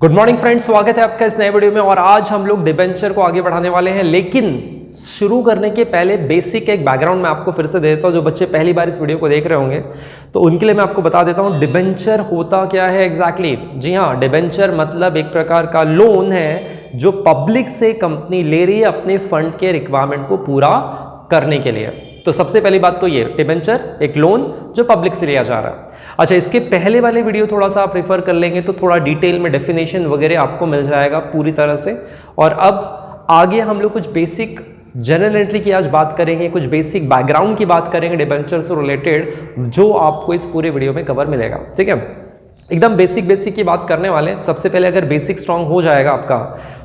Good morning friends, स्वागत है आपका इस नए वीडियो में। और आज हम लोग डिबेंचर को आगे बढ़ाने वाले हैं, लेकिन शुरू करने के पहले बेसिक एक बैकग्राउंड मैं आपको फिर से दे देता हूं। जो बच्चे पहली बार इस वीडियो को देख रहे होंगे तो उनके लिए मैं आपको बता देता हूं डिबेंचर होता क्या है एग्जैक्टली। जी हाँ, डिबेंचर मतलब एक प्रकार का लोन है जो पब्लिक से कंपनी ले रही है अपने फंड के रिक्वायरमेंट को पूरा करने के लिए। तो सबसे पहली बात तो ये, डिबेंचर एक लोन जो पब्लिक से लिया जा रहा है। अच्छा, इसके पहले वाले वीडियो थोड़ा सा आप रेफर कर लेंगे तो थोड़ा डिटेल में डेफिनेशन वगैरह आपको मिल जाएगा पूरी तरह से। और अब आगे हम लोग कुछ बेसिक जनरल एंट्री की आज बात करेंगे, कुछ बेसिक बैकग्राउंड की बात करेंगे डिबेंचर से रिलेटेड, जो आपको इस पूरे वीडियो में कवर मिलेगा। ठीक है, एकदम बेसिक की बात करने वाले हैं। सबसे पहले अगर बेसिक स्ट्रांग हो जाएगा आपका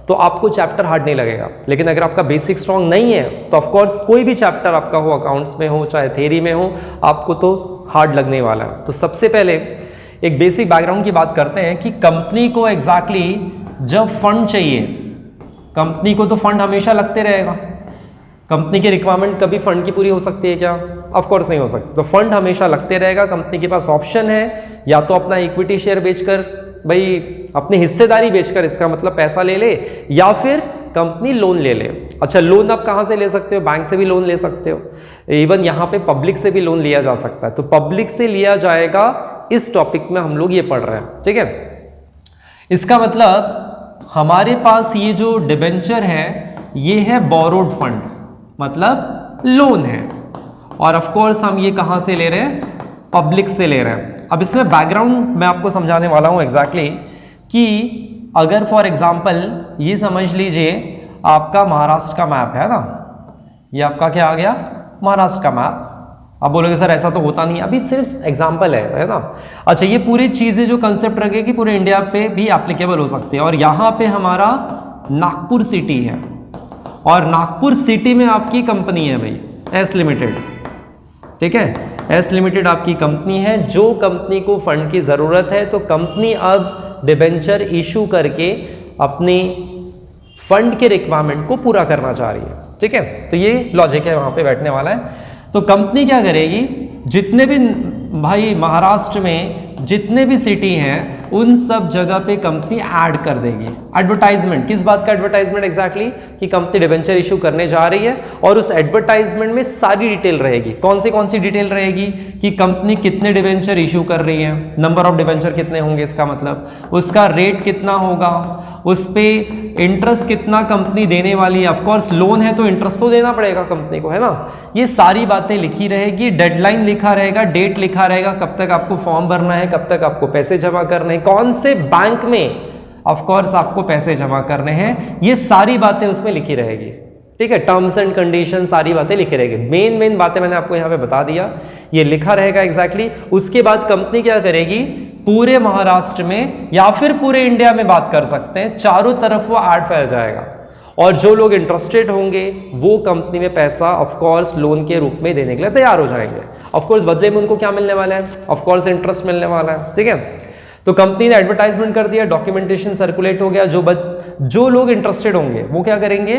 तो आपको चैप्टर हार्ड नहीं लगेगा, लेकिन अगर आपका बेसिक स्ट्रांग नहीं है तो ऑफ कोर्स कोई भी चैप्टर आपका हो, अकाउंट्स में हो चाहे थ्योरी में हो, आपको तो हार्ड लगने वाला है। तो सबसे पहले एक बेसिक बैकग्राउंड की बात करते हैं कि कंपनी को एग्जैक्टली जब फंड चाहिए, कंपनी को तो फंड हमेशा लगते रहेगा। कंपनी की रिक्वायरमेंट कभी फंड की पूरी हो सकती है क्या? ऑफ कोर्स नहीं हो सकती। तो फंड हमेशा लगते रहेगा। कंपनी के पास ऑप्शन है या तो अपना इक्विटी शेयर बेचकर, भाई अपनी हिस्सेदारी बेचकर, इसका मतलब पैसा ले ले, या फिर कंपनी लोन ले ले। अच्छा, लोन आप कहाँ से ले सकते हो? बैंक से भी लोन ले सकते हो, इवन यहाँ पे पब्लिक से भी लोन लिया जा सकता है। तो पब्लिक से लिया जाएगा, इस टॉपिक में हम लोग ये पढ़ रहे हैं। ठीक है, इसका मतलब हमारे पास ये जो डिबेंचर है ये है बोरोड फंड, मतलब लोन है। और ऑफ कोर्स हम ये कहाँ से ले रहे हैं? पब्लिक से ले रहे हैं। अब इसमें बैकग्राउंड मैं आपको समझाने वाला हूँ एग्जैक्टली कि अगर फॉर एग्जांपल ये समझ लीजिए आपका महाराष्ट्र का मैप है ना, ये आपका क्या आ गया? महाराष्ट्र का मैप। अब बोलोगे सर ऐसा तो होता नहीं, अभी सिर्फ एग्जांपल है ना। अच्छा, ये पूरी चीज़ें जो कंसेप्ट रखेगी पूरे इंडिया पे भी एप्लीकेबल हो सकती है। और यहाँ पे हमारा नागपुर सिटी है, और नागपुर सिटी में आपकी कंपनी है भाई एस लिमिटेड। ठीक है, एस लिमिटेड आपकी कंपनी है। जो कंपनी को फंड की ज़रूरत है तो कंपनी अब डिबेंचर इशू करके अपनी फंड के रिक्वायरमेंट को पूरा करना चाह रही है। ठीक है, तो ये लॉजिक है वहाँ पे बैठने वाला है। तो कंपनी क्या करेगी, जितने भी भाई महाराष्ट्र में जितने भी सिटी हैं उन सब जगह पे कंपनी ऐड कर देगी एडवर्टाइजमेंट। किस बात का एडवर्टाइजमेंट एग्जैक्टली? कि कंपनी डिबेंचर इशू करने जा रही है, और उस एडवर्टाइजमेंट में सारी डिटेल रहेगी। कौन सी डिटेल रहेगी? कि कंपनी कितने डिबेंचर इशू कर रही है, नंबर ऑफ डिबेंचर कितने होंगे, इसका मतलब उसका रेट कितना होगा, उस पे इंटरेस्ट कितना कंपनी देने वाली है। ऑफकोर्स लोन है तो इंटरेस्ट तो देना पड़ेगा कंपनी को, है ना। ये सारी बातें लिखी रहेगी, डेडलाइन लिखा रहेगा, डेट लिखा रहेगा, कब तक आपको फॉर्म भरना है, कब तक आपको पैसे जमा करने हैं, कौन से बैंक में ऑफ कोर्स आपको पैसे जमा करने हैं, ये सारी बातें उसमें लिखी रहेगी। ठीक है, टर्म्स एंड कंडीशन सारी बातें लिखी रहेगी। मेन बातें मैंने आपको यहाँ पे बता दिया, ये लिखा रहेगा एग्जैक्टली। उसके बाद कंपनी क्या करेगी, पूरे महाराष्ट्र में या फिर पूरे इंडिया में बात कर सकते हैं, चारों तरफ वो ऐड फैल जाएगा। और जो लोग इंटरेस्टेड होंगे वो कंपनी में पैसा ऑफ कोर्स लोन के रूप में देने के लिए तैयार हो जाएंगे। ऑफ कोर्स बदले में उनको क्या मिलने वाला है? ऑफ कोर्स इंटरेस्ट मिलने वाला है। ठीक है, तो कंपनी ने एडवर्टाइजमेंट कर दिया, डॉक्यूमेंटेशन सर्कुलेट हो गया। जो लोग इंटरेस्टेड होंगे वो क्या करेंगे?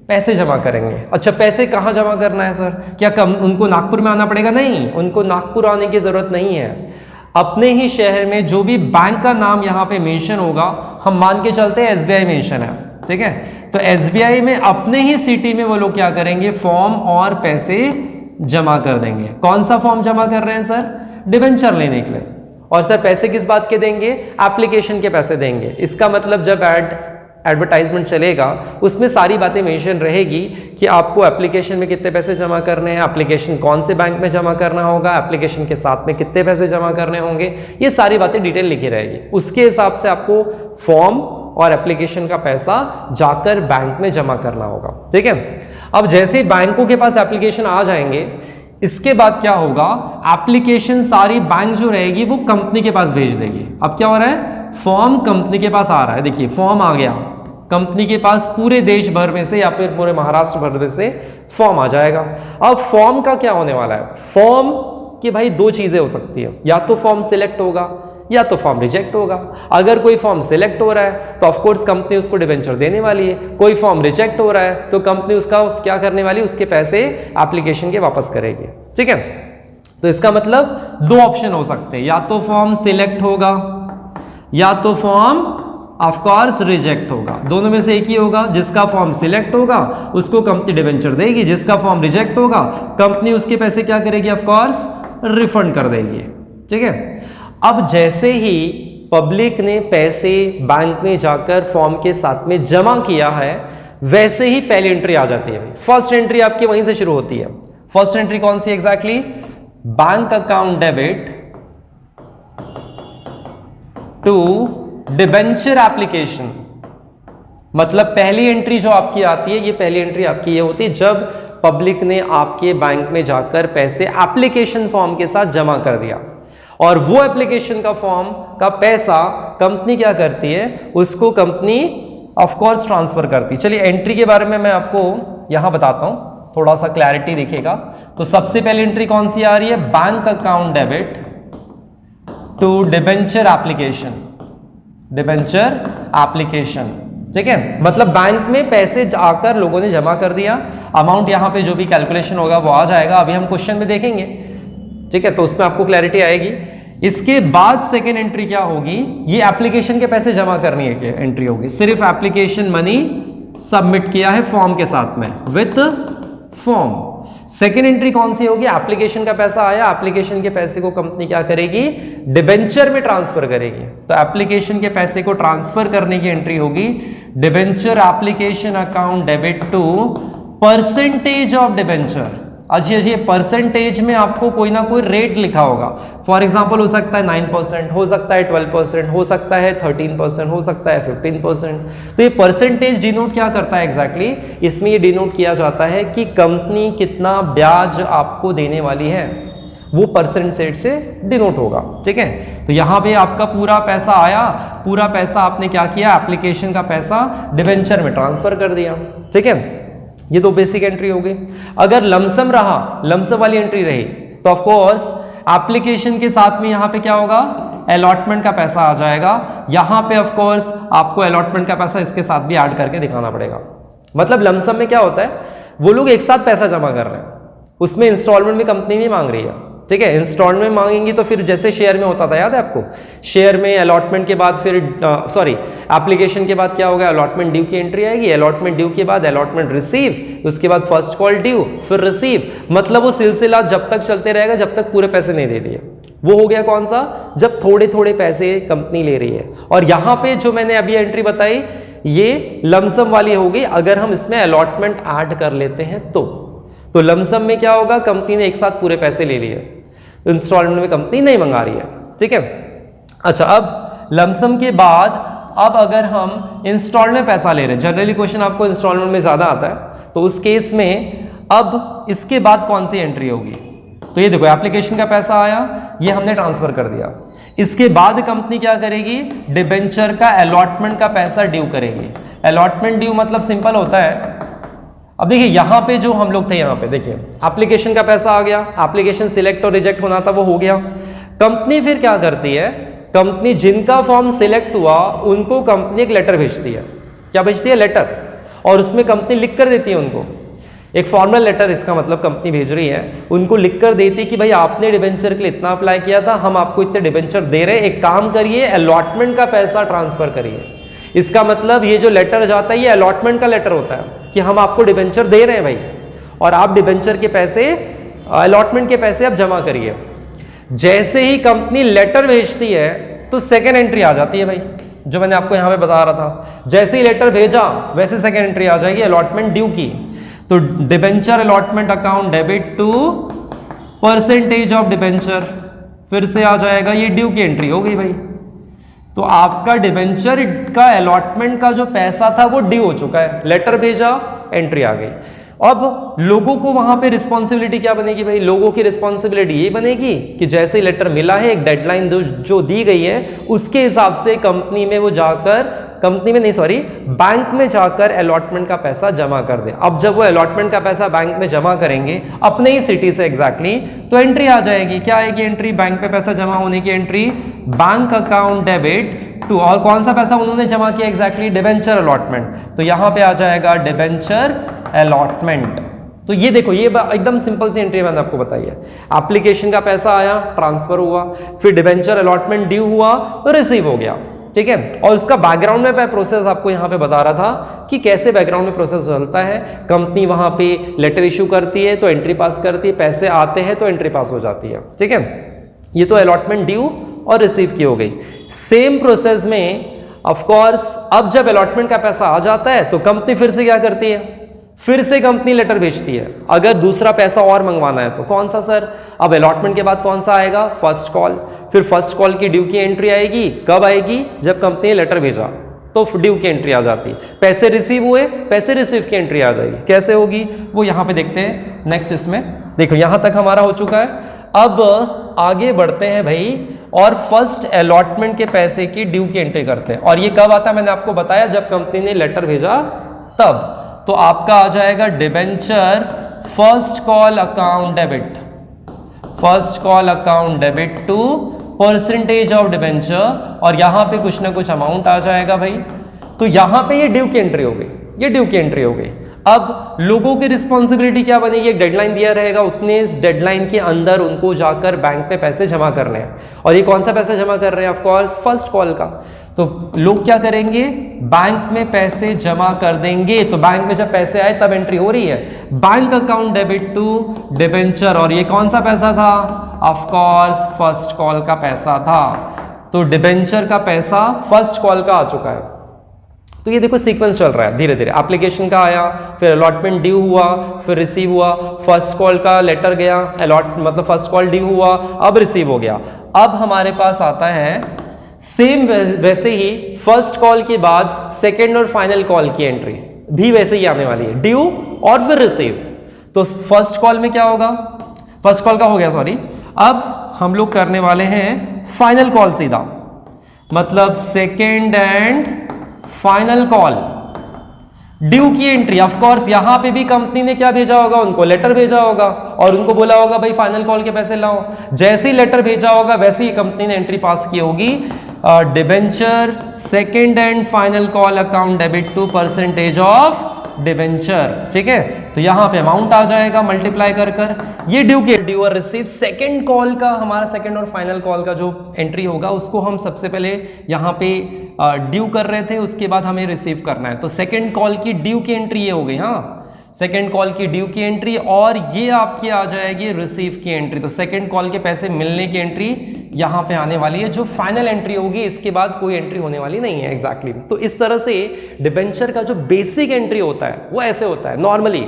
पैसे जमा करेंगे। अच्छा, पैसे कहाँ जमा करना है सर? क्या उनको नागपुर में आना पड़ेगा? नहीं, उनको नागपुर आने की जरूरत नहीं है। अपने ही शहर में जो भी बैंक का नाम यहाँ पे मेंशन होगा, हम मान के चलते हैं एसबीआई मेंशन है। ठीक है, तो एसबीआई में अपने ही सिटी में वो लोग क्या करेंगे? फॉर्म और पैसे जमा कर देंगे। कौन सा फॉर्म जमा कर रहे हैं सर? डिबेंचर लेने के लिए। और सर पैसे किस बात के देंगे? एप्लीकेशन के पैसे देंगे। इसका मतलब जब एडवर्टाइजमेंट चलेगा उसमें सारी बातें मेंशन रहेगी कि आपको एप्लीकेशन में कितने पैसे जमा करने हैं, एप्लीकेशन कौन से बैंक में जमा करना होगा, एप्लीकेशन के साथ में कितने पैसे जमा करने होंगे, ये सारी बातें डिटेल लिखी रहेगी। उसके हिसाब से आपको फॉर्म और एप्लीकेशन का पैसा जाकर बैंक में जमा करना होगा। ठीक है, अब जैसे बैंकों के पास एप्लीकेशन आ जाएंगे, इसके बाद क्या होगा? एप्लीकेशन सारी बैंक जो रहेगी वो कंपनी के पास भेज देगी। अब क्या हो रहा है? फॉर्म कंपनी के पास आ रहा है। देखिए, फॉर्म आ गया कंपनी के पास, पूरे देश भर में से या फिर पूरे महाराष्ट्र भर में से फॉर्म आ जाएगा। अब फॉर्म का क्या होने वाला है? फॉर्म की भाई दो चीजें हो सकती है, या तो फॉर्म सिलेक्ट होगा या तो फॉर्म रिजेक्ट होगा। अगर कोई फॉर्म सिलेक्ट हो रहा है तो ऑफ कोर्स कंपनी उसको डिबेंचर देने वाली है। कोई फॉर्म रिजेक्ट हो रहा है तो कंपनी उसका क्या करने वाली है? उसके पैसे एप्लीकेशन के वापस करेगी। ठीक है, तो इसका मतलब दो ऑप्शन हो सकते हैं, या तो फॉर्म सिलेक्ट होगा या तो फॉर्म ऑफ कोर्स रिजेक्ट होगा। दोनों में से एक ही होगा। जिसका फॉर्म सिलेक्ट होगा उसको कंपनी डिबेंचर देगी, जिसका फॉर्म रिजेक्ट होगा कंपनी उसके पैसे क्या करेगी, ऑफ कोर्स रिफंड कर देगी। ठीक है। अब जैसे ही पब्लिक ने पैसे बैंक में जाकर फॉर्म के साथ में जमा किया है, वैसे ही पहली एंट्री आ जाती है। फर्स्ट एंट्री आपकी वहीं से शुरू होती है। फर्स्ट एंट्री कौन सी exactly, bank account debit to debenture application. मतलब पहली एंट्री जो आपकी आती है, ये पहली एंट्री आपकी ये होती है जब पब्लिक ने आपके बैंक में जाकर पैसे एप्लीकेशन फॉर्म के साथ जमा कर दिया, और वो एप्लीकेशन का फॉर्म का पैसा कंपनी क्या करती है, उसको कंपनी ऑफ कोर्स ट्रांसफर करती है। चलिए एंट्री के बारे में मैं आपको यहां बताता हूं, थोड़ा सा क्लैरिटी दिखेगा। तो सबसे पहली एंट्री कौन सी आ रही है, bank account debit to debenture application, debenture application. ठीक है, मतलब बैंक में पैसे आकर लोगों ने जमा कर दिया, अमाउंट यहां पे जो भी कैलकुलेशन होगा वो आ जाएगा, अभी हम क्वेश्चन में देखेंगे। ठीक है, तो उसमें आपको क्लैरिटी आएगी। इसके बाद सेकेंड एंट्री क्या होगी, ये एप्लीकेशन के पैसे जमा करनी है क्या एंट्री होगी, सिर्फ एप्लीकेशन मनी सबमिट किया है फॉर्म के साथ में विथ फॉर्म। सेकेंड एंट्री कौन सी होगी, एप्लीकेशन का पैसा आया, एप्लीकेशन के पैसे को कंपनी क्या करेगी, डिबेंचर में ट्रांसफर करेगी। तो एप्लीकेशन के पैसे को ट्रांसफर करने की एंट्री होगी debenture application account debit to percentage of debenture. अच्छी परसेंटेज में आपको कोई ना कोई रेट लिखा होगा। फॉर एग्जांपल हो सकता है 9%, हो सकता है 12%, हो सकता है 13%, हो सकता है 15%। तो ये परसेंटेज डिनोट क्या करता है एग्जैक्टली, इसमें ये डिनोट किया जाता है कि कंपनी कितना ब्याज आपको देने वाली है, वो परसेंटेज से डिनोट होगा। ठीक है, तो यहां पे आपका पूरा पैसा आया, पूरा पैसा आपने क्या किया, एप्लीकेशन का पैसा डिबेंचर में ट्रांसफर कर दिया। ठीक है, ये तो बेसिक एंट्री हो गई। अगर लमसम रहा, लमसम वाली एंट्री रही, तो ऑफ कोर्स एप्लीकेशन के साथ में यहां पे क्या होगा, अलॉटमेंट का पैसा आ जाएगा। यहां पे ऑफ कोर्स आपको अलॉटमेंट का पैसा इसके साथ भी ऐड करके दिखाना पड़ेगा। मतलब लमसम में क्या होता है, वो लोग एक साथ पैसा जमा कर रहे हैं, उसमें इंस्टॉलमेंट में कंपनी नहीं मांग रही है। ठीक है, इंस्टॉलमेंट मांगेंगी तो फिर जैसे शेयर में होता था, याद है आपको, शेयर में अलॉटमेंट के बाद फिर एप्लीकेशन के बाद क्या होगा, अलॉटमेंट ड्यू की एंट्री आएगी, अलॉटमेंट ड्यू के बाद अलॉटमेंट रिसीव, उसके बाद फर्स्ट कॉल ड्यू, फिर रिसीव। मतलब वो सिलसिला जब तक चलते रहेगा जब तक पूरे पैसे नहीं दे दिए। वो हो गया कौन सा, जब थोड़े थोड़े पैसे कंपनी ले रही है। और यहां पे जो मैंने अभी एंट्री बताई ये लमसम वाली होगी, अगर हम इसमें अलॉटमेंट ऐड कर लेते हैं तो लमसम में क्या होगा, कंपनी ने एक साथ पूरे पैसे ले लिए, इंस्टॉलमेंट में कंपनी नहीं मंगा रही है। ठीक है, अच्छा अब लमसम के बाद अब अगर हम इंस्टॉलमेंट में पैसा ले रहे हैं, जनरली क्वेश्चन आपको इंस्टॉलमेंट में ज्यादा आता है, तो उस केस में अब इसके बाद कौन सी एंट्री होगी, तो ये देखो एप्लीकेशन का पैसा आया, ये हमने ट्रांसफर कर दिया। इसके बाद कंपनी क्या करेगी, डिबेंचर का अलॉटमेंट का पैसा ड्यू करेगी। अलॉटमेंट ड्यू मतलब सिंपल होता है, अब देखिए यहां पे जो हम लोग थे, यहां पे देखिए एप्लीकेशन का पैसा आ गया, एप्लीकेशन सिलेक्ट और रिजेक्ट होना था वो हो गया। कंपनी फिर क्या करती है, कंपनी जिनका फॉर्म सिलेक्ट हुआ उनको कंपनी एक लेटर भेजती है। क्या भेजती है, लेटर, और उसमें कंपनी लिख कर देती है उनको एक फॉर्मल लेटर, इसका मतलब कंपनी भेज रही है, उनको लिख कर देती है कि भाई आपने डिबेंचर के लिए इतना अप्लाई किया था, हम आपको इतने डिबेंचर दे रहे हैं, एक काम करिए अलॉटमेंट का पैसा ट्रांसफर करिए। इसका मतलब ये जो लेटर जाता है ये अलॉटमेंट का लेटर होता है कि हम आपको डिबेंचर दे रहे हैं भाई, और आप डिबेंचर के पैसे, अलॉटमेंट के पैसे आप जमा करिए। जैसे ही कंपनी लेटर भेजती है तो सेकेंड एंट्री आ जाती है भाई, जो मैंने आपको यहां पे बता रहा था। जैसे ही लेटर भेजा वैसे सेकेंड एंट्री आ जाएगी अलॉटमेंट ड्यू की। तो debenture allotment account debit to percentage of debenture, फिर से आ जाएगा, ये ड्यू की एंट्री हो गई भाई। तो आपका डिबेंचर का अलॉटमेंट का जो पैसा था वो ड्यू हो चुका है, लेटर भेजा, एंट्री आ गई। अब लोगों को वहां पे रिस्पॉन्सिबिलिटी क्या बनेगी भाई, लोगों की रिस्पॉन्सिबिलिटी ये बनेगी कि जैसे ही लेटर मिला है, एक डेडलाइन जो दी गई है उसके हिसाब से कंपनी में वो जाकर, कंपनी में नहीं सॉरी बैंक में जाकर अलॉटमेंट का पैसा जमा कर दे। अब जब वो अलॉटमेंट का पैसा बैंक में जमा करेंगे अपने ही सिटी से एग्जैक्टली, तो एंट्री आ जाएगी। क्या आएगी एंट्री, बैंक पे पैसा जमा होने की entry, bank account debit to, और कौन सा पैसा उन्होंने जमा किया एग्जैक्टली, डिबेंचर अलॉटमेंट। तो यहां पे आ जाएगा डिबेंचर अलॉटमेंट। तो ये देखो, ये एकदम सिंपल सी एंट्री मैंने आपको बताई है। एप्लीकेशन का पैसा आया, ट्रांसफर हुआ, फिर डिबेंचर अलॉटमेंट ड्यू हुआ, रिसीव हो गया। ठीक है। और उसका बैकग्राउंड में प्रोसेस आपको यहाँ पे बता रहा था कि कैसे बैकग्राउंड में प्रोसेस चलता है। कंपनी वहां पे लेटर इशू करती है तो एंट्री पास करती है, पैसे आते हैं तो एंट्री पास हो जाती है, ठीक है। ये तो अलॉटमेंट ड्यू और रिसीव की हो गई। सेम प्रोसेस में ऑफ कोर्स अब जब अलॉटमेंट का पैसा आ जाता है तो कंपनी फिर से क्या करती है, फिर से कंपनी लेटर भेजती है। अगर दूसरा पैसा और मंगवाना है तो कौन सा सर, अब अलॉटमेंट के बाद कौन सा आएगा, फर्स्ट कॉल। फिर फर्स्ट कॉल की ड्यू की एंट्री आएगी, कब आएगी, जब कंपनी ने लेटर भेजा तो ड्यू की एंट्री आ जाती है। पैसे रिसीव हुए, पैसे रिसीव की एंट्री आ जाएगी। कैसे होगी वो यहां पे देखते हैं नेक्स्ट। इसमें देखो यहां तक हमारा हो चुका है। अब आगे बढ़ते हैं भाई और फर्स्ट अलॉटमेंट के पैसे की ड्यू की एंट्री करते हैं। और ये कब आता है मैंने आपको बताया, जब कंपनी ने लेटर भेजा तब। तो आपका आ जाएगा debenture first call account debit, first call account debit to percentage of debenture, और यहां पे कुछ ना कुछ अमाउंट आ जाएगा भाई। तो यहां पे ये ड्यू की एंट्री हो गई, ये ड्यू की एंट्री हो गई। अब लोगों की रिस्पॉन्सिबिलिटी क्या बनेगी, एक डेडलाइन दिया रहेगा, उतने इस डेडलाइन के अंदर उनको जाकर बैंक पे पैसे जमा करने हैं। और ये कौन सा पैसा जमा कर रहे हैं, ऑफ कोर्स फर्स्ट कॉल का। तो लोग क्या करेंगे, बैंक में पैसे जमा कर देंगे। तो बैंक में जब पैसे आए तब एंट्री हो रही है, bank account debit to debenture. और ये कौन सा पैसा था, ऑफ कोर्स फर्स्ट कॉल का पैसा था। तो डिबेंचर का पैसा फर्स्ट कॉल का आ चुका है। तो ये देखो सीक्वेंस चल रहा है धीरे धीरे। एप्लीकेशन का आया, फिर अलॉटमेंट ड्यू हुआ, फिर रिसीव हुआ, फर्स्ट कॉल का लेटर गया, मतलब फर्स्ट कॉल ड्यू हुआ, अब रिसीव हो गया। अब हमारे पास आता है सेम वैसे ही फर्स्ट कॉल के बाद सेकेंड और फाइनल कॉल की एंट्री भी वैसे ही आने वाली है, ड्यू और फिर रिसीव। तो फर्स्ट कॉल में क्या होगा, फर्स्ट कॉल का हो गया सॉरी। अब हम लोग करने वाले हैं फाइनल कॉल सीधा, मतलब second and final call due की एंट्री। ऑफ कोर्स यहां पे भी कंपनी ने क्या भेजा होगा, उनको लेटर भेजा होगा और उनको बोला होगा भाई फाइनल कॉल के पैसे लाओ। जैसे ही लेटर भेजा होगा वैसे ही कंपनी ने एंट्री पास की होगी, debenture second and final call account debit to percentage of debenture, ठीक है। तो यहां पे अमाउंट आ जाएगा मल्टीप्लाई कर ये ड्यू की ड्यू और रिसीव। सेकंड कॉल का हमारा सेकंड और फाइनल कॉल का जो एंट्री होगा उसको हम सबसे पहले यहां पे ड्यू कर रहे थे, उसके बाद हमें रिसीव करना है। तो सेकंड कॉल की ड्यू की एंट्री ये हो गई, हाँ सेकंड कॉल की ड्यू की एंट्री, और ये आपकी आ जाएगी रिसीव की एंट्री। तो सेकंड कॉल के पैसे मिलने की एंट्री यहां पे आने वाली है, जो फाइनल एंट्री होगी इसके बाद कोई एंट्री होने वाली नहीं है एग्जैक्टली। तो इस तरह से डिबेंचर का जो बेसिक एंट्री होता है वो ऐसे होता है नॉर्मली।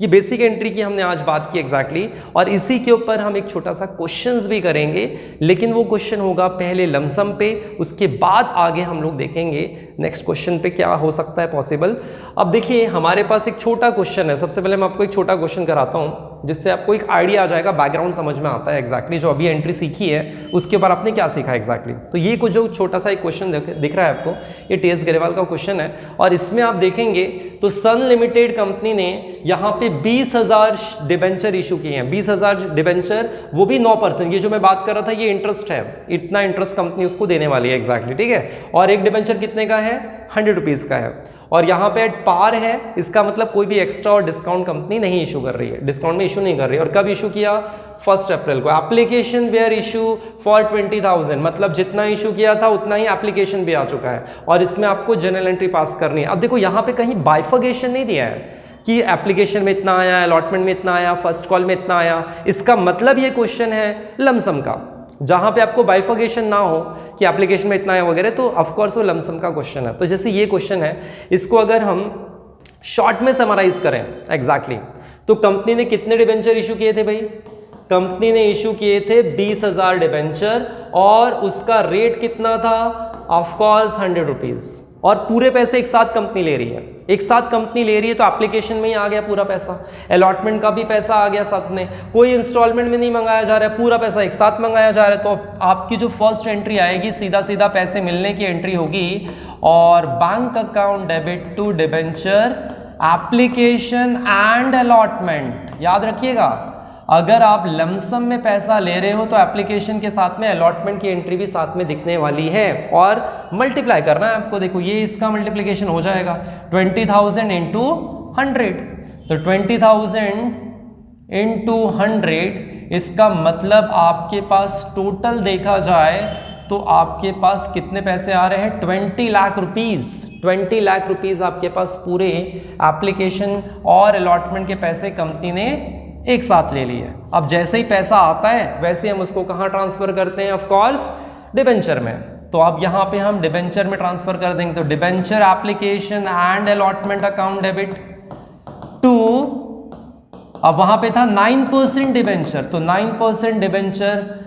ये बेसिक एंट्री की हमने आज बात की एग्जैक्टली, और इसी के ऊपर हम एक छोटा सा क्वेश्चंस भी करेंगे, लेकिन वो क्वेश्चन होगा पहले लमसम पे, उसके बाद आगे हम लोग देखेंगे नेक्स्ट क्वेश्चन पे क्या हो सकता है पॉसिबल। अब देखिए हमारे पास एक छोटा क्वेश्चन है, सबसे पहले मैं आपको एक छोटा क्वेश्चन कराता हूँ जिससे आपको एक आइडिया आ जाएगा, बैकग्राउंड समझ में आता है एग्जैक्टली जो अभी एंट्री सीखी है उसके ऊपर आपने क्या सीखा एग्जैक्टली। तो ये कुछ जो छोटा सा एक क्वेश्चन दिख रहा है आपको, ये टीएस गरेवाल का क्वेश्चन है, और इसमें आप देखेंगे तो सन लिमिटेड कंपनी ने यहाँ पे 20,000 डिबेंचर इशू किए हैं। 20,000 डिबेंचर, वो भी 9%। ये जो मैं बात कर रहा था ये इंटरेस्ट है, इतना इंटरेस्ट कंपनी उसको देने वाली है एग्जैक्टली, ठीक है। और एक डिबेंचर कितने का है, 100 रुपीज़ का है, और यहाँ पे पार है, इसका मतलब कोई भी एक्स्ट्रा और डिस्काउंट कंपनी नहीं इशू कर रही है, डिस्काउंट में इशू नहीं कर रही है। और कब इशू किया, 1 अप्रैल को। एप्लीकेशन वेयर इशू फॉर 20,000, मतलब जितना इशू किया था उतना ही एप्लीकेशन भी आ चुका है, और इसमें आपको जनरल एंट्री पास करनी है। अब देखो यहाँ पे कहीं बाइफर्केशन नहीं दिया है कि एप्लीकेशन में इतना आया, अलॉटमेंट में इतना आया, फर्स्ट कॉल में इतना आया। इसका मतलब ये क्वेश्चन है लमसम का, जहां पे आपको बाइफर्केशन ना हो कि एप्लीकेशन में इतना है वगैरह, तो ऑफकोर्स वो लमसम का क्वेश्चन है। तो जैसे ये क्वेश्चन है, इसको अगर हम शॉर्ट में समराइज करें एग्जैक्टली, तो कंपनी ने कितने डिबेंचर इशू किए थे भाई, कंपनी ने इशू किए थे 20,000 डिबेंचर, और उसका रेट कितना था, ऑफकोर्स 100 रुपीज़, और पूरे पैसे एक साथ कंपनी ले रही है, एक साथ कंपनी ले रही है, तो एप्लीकेशन में ही आ गया पूरा पैसा, अलॉटमेंट का भी पैसा आ गया साथ में, कोई इंस्टॉलमेंट में नहीं मंगाया जा रहा है, पूरा पैसा एक साथ मंगाया जा रहा है। तो आपकी जो फर्स्ट एंट्री आएगी सीधा सीधा पैसे मिलने की एंट्री होगी, और bank account debit to debenture application and allotment. याद रखिएगा, अगर आप लमसम में पैसा ले रहे हो तो एप्लीकेशन के साथ में अलॉटमेंट की एंट्री भी साथ में दिखने वाली है, और मल्टीप्लाई करना है आपको। देखो ये इसका मल्टीप्लिकेशन हो जाएगा 20,000 इंटू 100, तो 20,000 इंटू 100, इसका मतलब आपके पास टोटल देखा जाए तो आपके पास कितने पैसे आ रहे हैं, 20 लाख रुपीज़। 20 लाख रुपीज़ आपके पास पूरे एप्लीकेशन और अलॉटमेंट के पैसे कंपनी ने एक साथ ले लिए। अब जैसे ही पैसा आता है वैसे हम उसको कहाँ ट्रांसफ़र करते हैं, ऑफ कोर्स डिबेंचर में। तो अब यहाँ पे हम डिबेंचर में ट्रांसफ़र कर देंगे। तो debenture application and allotment account debit to, अब वहाँ पे था 9% डिबेंचर, तो 9% डिबेंचर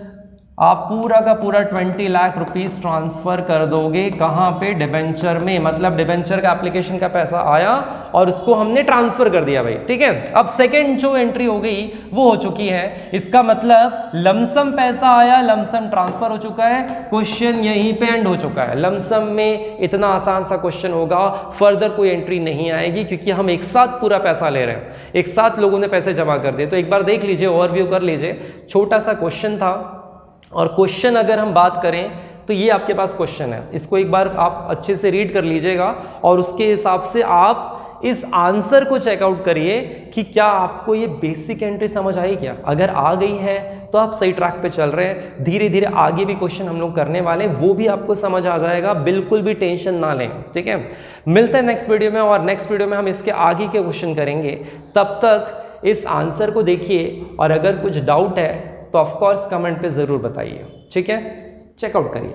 आप पूरा का पूरा 20 लाख रुपीस ट्रांसफर कर दोगे कहाँ पे, डिबेंचर में। मतलब डिबेंचर का एप्लीकेशन का पैसा आया और उसको हमने ट्रांसफर कर दिया भाई, ठीक है। अब सेकंड जो एंट्री हो गई वो हो चुकी है, इसका मतलब लमसम पैसा आया, लमसम ट्रांसफर हो चुका है, क्वेश्चन यहीं पे एंड हो चुका है। लमसम में इतना आसान सा क्वेश्चन होगा, फर्दर कोई एंट्री नहीं आएगी क्योंकि हम एक साथ पूरा पैसा ले रहे हैं, एक साथ लोगों ने पैसे जमा कर दिए। तो एक बार देख लीजिए, ओवरव्यू कर लीजिए, छोटा सा क्वेश्चन था। और क्वेश्चन अगर हम बात करें तो ये आपके पास क्वेश्चन है, इसको एक बार आप अच्छे से रीड कर लीजिएगा और उसके हिसाब से आप इस आंसर को चेकआउट करिए कि क्या आपको ये बेसिक एंट्री समझ आई क्या। अगर आ गई है तो आप सही ट्रैक पे चल रहे हैं। धीरे धीरे आगे भी क्वेश्चन हम लोग करने वाले हैं, वो भी आपको समझ आ जाएगा, बिल्कुल भी टेंशन ना लें, ठीक है। मिलते हैं नेक्स्ट वीडियो में, और नेक्स्ट वीडियो में हम इसके आगे के क्वेश्चन करेंगे। तब तक इस आंसर को देखिए और अगर कुछ डाउट है तो ऑफ कोर्स कमेंट पे ज़रूर बताइए, ठीक है। चेकआउट करिए।